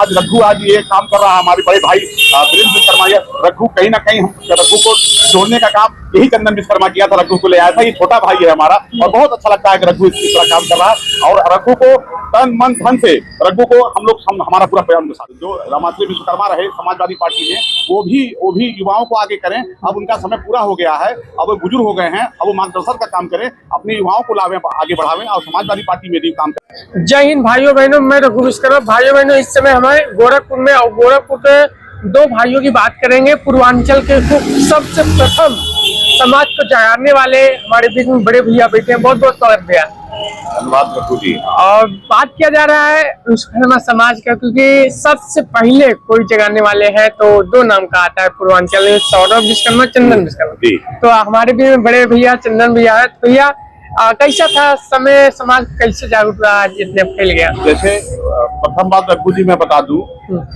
आज रघु आज ये काम कर रहा है हमारे बड़े भाई वीरेंद्र विश्वकर्मा। ये रघु कहीं ना कहीं हम रघु को जोड़ने का काम यही चंदन विश्वकर्मा किया था, रघु को ले आया था। ये छोटा भाई है हमारा और बहुत अच्छा लगता है कि रघु इस तरह काम कर रहा है। और रघु को तन मन धन से रघु को हमारा पूरा प्रयास के साथ जो रामाश्री विश्वकर्मा रहे समाजवादी पार्टी में, वो भी युवाओं को आगे करें। अब उनका समय पूरा हो गया है, अब वो बुजुर्ग हो गए हैं, अब वो मार्गदर्शन का काम करें, अपने युवाओं को लावे आगे बढ़ावें और समाजवादी पार्टी में भी काम करें। जय हिंद भाइयों बहनों, मैं रघु विश्वकर्मा। भाइयों बहनों, इस समय हमारे गोरखपुर में और गोरखपुर के दो भाइयों की बात करेंगे। पूर्वांचल के सबसे प्रथम समाज को जगाने वाले हमारे बीच में बड़े भैया बैठे हैं। बहुत बहुत स्वागत भैया। धन्यवाद रघु जी। और बात किया जा रहा है विश्वकर्मा समाज का, क्योंकि सबसे पहले कोई जगाने वाले हैं तो दो नाम का आता है पूर्वांचल में, सौरभ विश्वकर्मा, चंदन विश्वकर्मा। तो हमारे बीच में बड़े भैया चंदन भैया है। तो भैया कैसा था समय, समाज कैसे जागरूक रहा, इतने फैल गया? जैसे प्रथम बात रघु जी मैं बता दूं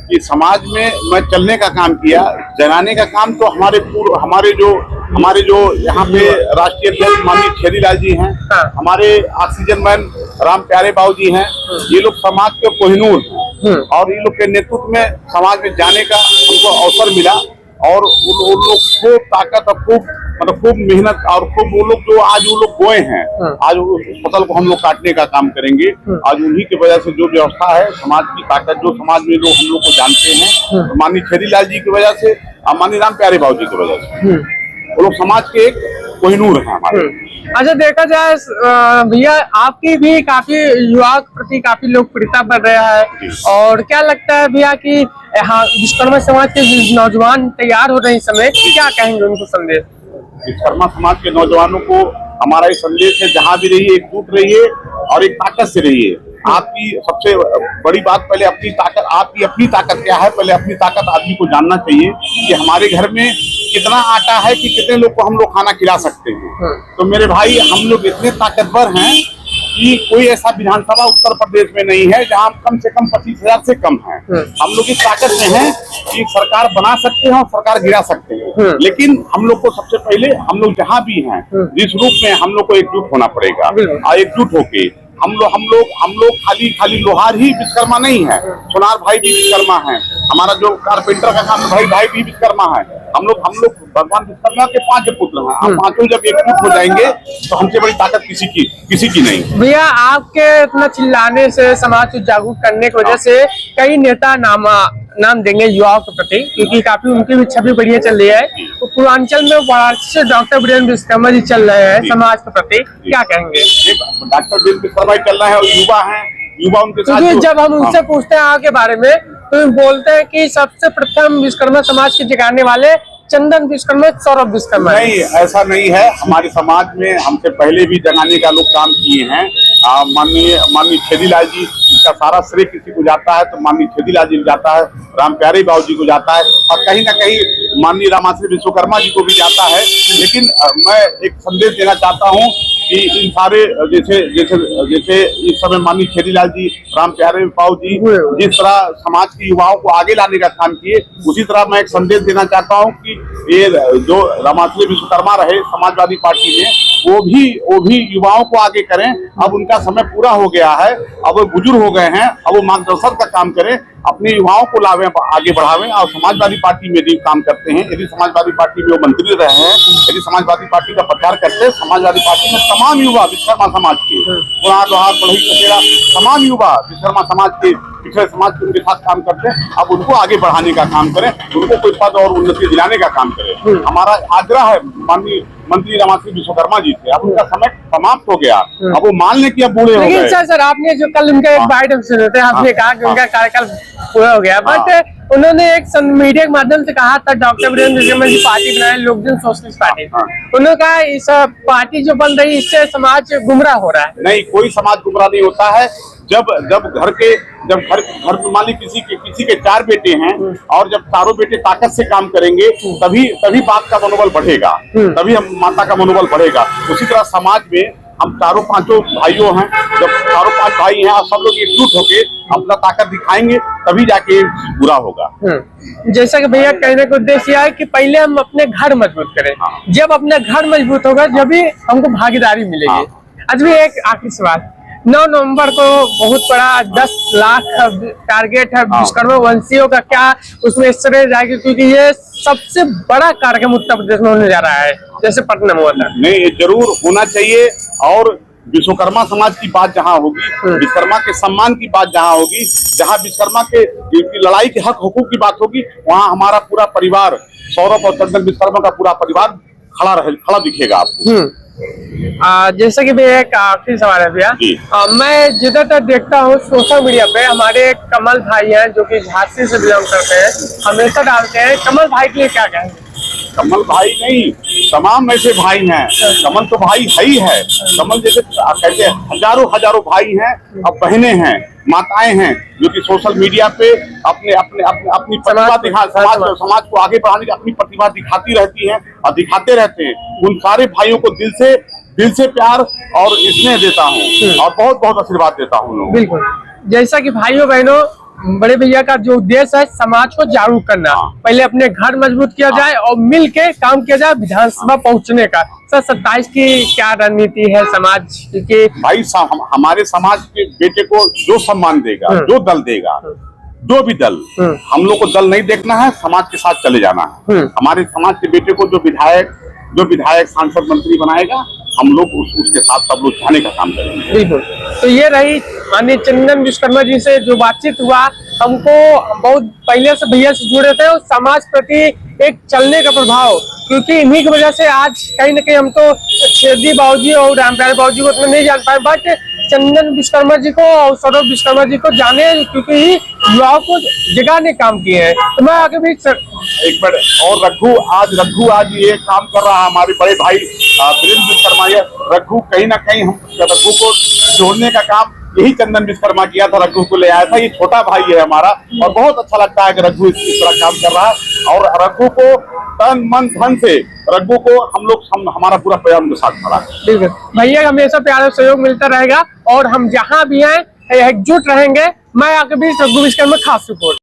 कि समाज में मैं चलने का काम किया, जगाने का काम तो हमारे जो यहाँ पे राष्ट्रीय अध्यक्ष माननीय छेदीलाल जी हैं, हमारे ऑक्सीजन मैन राम प्यारे बाबू जी हैं, ये लोग समाज के कोहिनूर हैं और ये लोग के नेतृत्व में समाज में जाने का हमको अवसर मिला। और उन लोग खूब ताकत और खूब मेहनत और खूब वो लोग बोए हैं, आज उस फसल को हम लोग काटने का काम करेंगे। आज उन्हीं की वजह से जो व्यवस्था है, समाज की ताकत जो समाज में लोग हम लोग को जानते हैं, तो माननीय छेदीलाल जी की वजह से और माननीय राम प्यारे बाबू जी की वजह से वो लोग समाज के एक कोहिनूर हैं हमारे। अच्छा, देखा जाए भैया आपकी भी काफी युवा के प्रति काफी लोकप्रियता बढ़ रहा है। और क्या लगता है भैया कि यहाँ विश्वकर्मा समाज के नौजवान तैयार हो रहे हैं इस समय, क्या कहेंगे उनको संदेश? विश्वकर्मा समाज के नौजवानों को हमारा ये संदेश है, जहाँ भी रहिए एकजुट रहिए और एक ताकत से रहिए। आपकी सबसे बड़ी बात, पहले अपनी ताकत, आपकी अपनी ताकत क्या है, पहले अपनी ताकत आदमी को जानना चाहिए कि हमारे घर में कितना आटा है कि कितने लोग को हम लोग खाना खिला सकते हैं। तो मेरे भाई, हम लोग इतने ताकतवर हैं कि कोई ऐसा विधानसभा उत्तर प्रदेश में नहीं है जहां कम से कम 25,000 से कम है। हम लोग इस ताकत में हैं कि सरकार बना सकते हैं और सरकार गिरा सकते हैं, लेकिन हम लोग को सबसे पहले हम लोग जहां भी हैं जिस रूप में हम लोग को एकजुट होना पड़ेगा। और एकजुट होके हम लोग खाली लोहार ही विश्वकर्मा नहीं है, सोनार भाई भी विश्वकर्मा है, हमारा जो कारपेंटर का काम भाई भी विश्वकर्मा है। हम लोग भगवान विश्वकर्मा के 5 पुत्र हैं। हम पांचों जब एकजुट हो जाएंगे तो हमसे बड़ी ताकत किसी की नहीं। भैया आपके इतना चिल्लाने से, समाज को जागरूक करने की वजह से कई नेता नाम देंगे युवाओं के प्रति, क्योंकि काफी उनकी भी छवि बढ़िया चल रही है। तो पूर्वांचल में वाराणसी से डॉक्टर वीरेंद्र विश्वकर्मा जी चल रहे हैं समाज के प्रति, क्या कहेंगे? डॉक्टर वीरेंद्र विश्वकर्मा चल रहा है और युवा उनके साथ। जब हम उनसे पूछते हैं आगे बारे में तो बोलते हैं कि सबसे प्रथम विश्वकर्मा समाज के जगाने वाले चंदन विश्वकर्मा, सौरभ विश्वकर्मा। नहीं, ऐसा नहीं है। हमारे समाज में हमसे पहले भी जगाने का लोग काम किए हैं। माननीय छेदीलाल जी, इसका सारा श्रेय किसी को जाता है तो माननीय छेदीलाल जी को जाता है, राम प्यारे बाबू जी को जाता है और कहीं ना कहीं माननीय रामाश्री विश्वकर्मा जी को भी जाता है। लेकिन मैं एक संदेश देना चाहता हूँ कि इन सारे जैसे इस समय माननीय छेदीलाल जी, राम प्यारे बाबू जी जिस तरह समाज के युवाओं को आगे लाने का काम किए, उसी तरह मैं एक संदेश देना चाहता हूँ कि ये जो रामाश्री विश्वकर्मा रहे समाजवादी पार्टी में, वो भी युवाओं को आगे करें। अब उनका समय पूरा हो गया है, अब वो बुजुर्ग हो गए हैं, अब वो मार्गदर्शन का काम करें, अपने युवाओं को लावे आगे बढ़ावें और समाजवादी पार्टी में भी काम करते हैं। यदि समाजवादी पार्टी में वो मंत्री रहे हैं, यदि समाजवादी पार्टी का प्रचार करते हैं, समाजवादी पार्टी में तमाम युवा विश्वकर्मा समाज के, पुराना लोहार बढ़ई कचेरा, तमाम युवा विश्वकर्मा समाज के पिछड़े समाज के उनके साथ काम करते हैं। अब उनको आगे बढ़ाने का काम करें, उनको कोई पद और उन्नति दिलाने का काम करें। हमारा आग्रह है माननीय मंत्री रामाश्री विश्वकर्मा जी से। अब उनका समय समाप्त हो गया, अब वो मान लें कि अब बूढ़े हो गए। लेकिन सर आपने जो कल उनका एक बाइट सुने थे, आपने कहा कि उनका कार्यकाल पूरा हो गया, बट उन्होंने एक मीडिया के माध्यम से कहा था डॉक्टर वीरेंद्र विश्वकर्मा जी पार्टी बनाए, लोकजन सोशलिस्ट पार्टी। उन्होंने कहा इस पार्टी जो बन रही है इससे समाज गुमराह हो रहा है। नहीं, कोई समाज गुमराह नहीं होता है। जब घर में मान ली किसी के 4 बेटे हैं और जब चारों बेटे ताकत से काम करेंगे तभी बाप का मनोबल बढ़ेगा, तभी हम माता का मनोबल बढ़ेगा। उसी तरह समाज में हम चारों पांचों भाइयों हैं, जब चारों 5 भाई हैं और सब लोग एकजुट होके अपना ताकत दिखाएंगे तभी जाके पूरा होगा। जैसा कि भैया कहने का उद्देश्य है कि पहले हम अपने घर मजबूत करें। जब अपना घर मजबूत होगा जब भी हमको भागीदारी मिलेगी। आज भी एक आखिरी सवाल, 9 नवंबर को बहुत बड़ा 10 लाख टारगेट है विश्वकर्मा वंशियों का, क्या उसमें श्रेय जाएगी, क्योंकि ये सबसे बड़ा कार्यक्रम उत्तर प्रदेश में होने जा रहा है, जैसे पटना में होता है। नहीं, ये जरूर होना चाहिए। और विश्वकर्मा समाज की बात जहाँ होगी, विश्वकर्मा के सम्मान की बात जहाँ होगी, जहाँ विश्वकर्मा के लड़ाई के हक हुकूक की बात होगी, वहाँ हमारा पूरा परिवार, सौरभ और चंदन विश्वकर्मा का पूरा परिवार खड़ा दिखेगा आपको। जैसे कि भैया एक आखिरी सवाल है भैया, मैं ज्यादातर देखता हूँ सोशल मीडिया पे हमारे कमल भाई हैं जो कि झांसी से बिलोंग करते हैं, हमेशा डालते हैं। कमल भाई के लिए क्या कहेंगे? कमल भाई नहीं, तमाम ऐसे भाई हैं। कमल तो भाई है ही है। कमल जैसे कहते हजारों भाई हैं और बहनें हैं, माताएं हैं, जो कि सोशल मीडिया पे अपनी प्रतिभा समाज को आगे बढ़ाने की अपनी प्रतिभा दिखाती रहती हैं और दिखाते रहते हैं। उन सारे भाइयों को दिल से प्यार और स्नेह देता हूँ और बहुत बहुत आशीर्वाद देता हूँ। बिल्कुल, जैसा कि भाइयों बहनों, बड़े भैया का जो उद्देश्य है समाज को जागरूक करना, पहले अपने घर मजबूत किया जाए और मिल के काम किया जाए विधानसभा पहुंचने का। सर 27 की क्या रणनीति है समाज की? भाई हमारे समाज के बेटे को जो सम्मान देगा, जो दल देगा, जो भी दल, हम लोग को दल नहीं देखना है, समाज के साथ चले जाना है। हमारे समाज के बेटे को जो विधायक सांसद मंत्री बनाएगा, हम लोग उसके साथ सब लोग जाने का काम करेंगे। बिल्कुल। तो ये रही माननीय चंदन विश्वकर्मा जी से जो बातचीत हुआ, हमको बहुत पहले से भैया से जुड़े थे और समाज प्रति एक चलने का प्रभाव, क्योंकि इन्हीं की वजह से आज कहीं ना कहीं हम तो शेरजी बाबूजी और राम प्यारे बाबूजी को उतना नहीं जान पाए, बट चंदन विश्वकर्मा जी को और सौरभ विश्वकर्मा जी को जाने, क्योंकि युवाओं को जगाने काम किए हैं। तो मैं आगे भी एक बार और रघु आज ये काम कर रहा है, हमारे बड़े भाई वीरेंद्र विश्वकर्मा। रघु कहीं ना कहीं हम रघु को जोड़ने का काम यही चंदन विश्वकर्मा किया था, रघु को ले आया था। ये छोटा भाई है हमारा और बहुत अच्छा लगता है कि रघु इस तरह काम कर रहा है। और रघु को तन मन धन से रघु को हमारा पूरा परिवार के साथ खड़ा है। बिल्कुल भैया, हमेशा प्यार और सहयोग मिलता रहेगा और हम जहाँ भी हैं एकजुट रहेंगे। मैं आगे भी रघु विश्वकर्मा खास रिपोर्ट।